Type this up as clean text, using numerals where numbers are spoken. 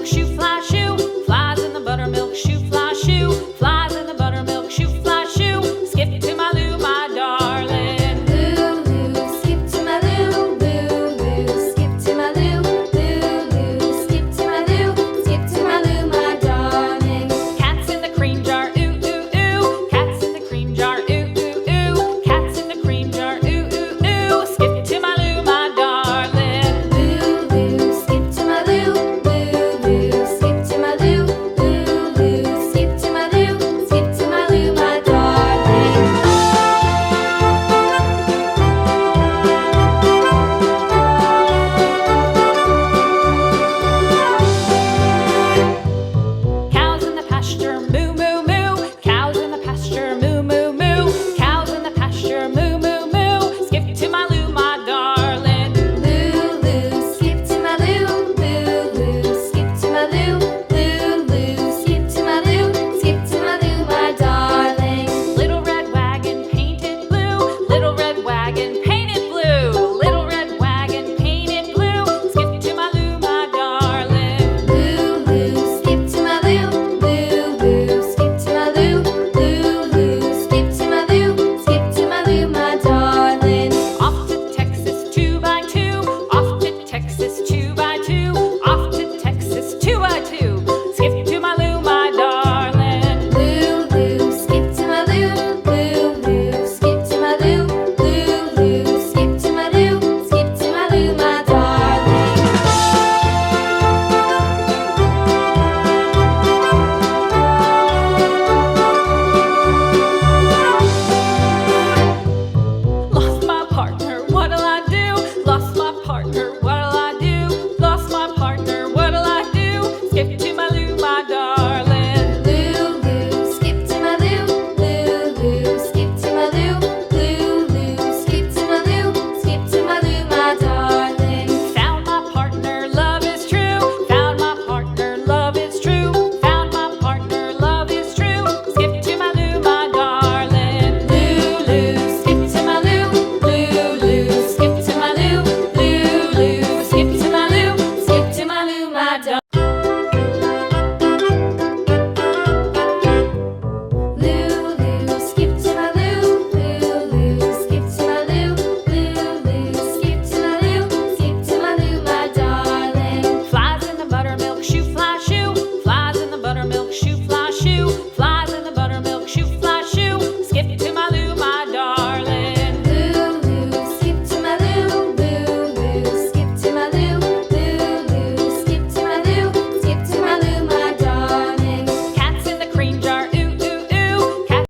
buttermilk shoe fly shoe. Flies in the buttermilk shoe fly shoe. Flies in the buttermilk shoe fly shoe. Skip to my Lou, my darling. Lou, skip to my Lou, Lou, skip to my Lou, Lou, skip to my Lou, skip to my Lou, my darling. Cats in the cream jar, ooh, ooh, ooh. Cats in the cream jar, ooh, ooh, ooh. Cats in the cream jar, ooh, ooh, ooh. Skip to my Lou, my darling. Lou, skip to my Lou, Lou, skip to my Lou, Lou, skip to my Lou, skip to my Lou, my darling. Cows in the pasture, moo, moo, moo. Cows in the pasture, moo, moo, moo. Cows in the pasture, moo, moo, moo. Skip to my Lou, my darling. Lou, skip to my Lou, Lou, skip to my Lou, Lou, skip to my Lou, skip to my Lou, my darling. Little red wagon painted blue. Little red wagon painted blue. Little red wagon painted blue. Skip to my Lou, my darling. Lou, skip to my Lou, Lou, skip to my Lou, Lou, skip to my Lou, skip to my Lou, my darling. Off to Texas 2x2. Off to Texas 2x2. Off to Texas 2x2. Skip to my Lou, my darling. Lou, skip to my Lou, Lou, skip to my Lou, Lou, skip to my Lou, skip to my Lou, my darling. Lost my partner, what'll I do? Lost my partner, what'll I do? Lost my partner, what'll I do? Skip to my Lou, my darling. Lou, skip to my Lou, Lou, skip to my Lou, Lou, skip to my Lou, skip to my Lou, my darling. Found my partner, love is true. Found my partner, love is true. Found my partner, love is true. Skip to my Lou, my darling. Lou, skip to my Lou, Lou, skip to my Lou, Lou, skip to my Lou, skip to my Lou, my darling. Lou, skip to my Lou, skip to my Lou, skip to my Lou, skip to my Lou, my darling. Flies in the buttermilk shoe fly shoe.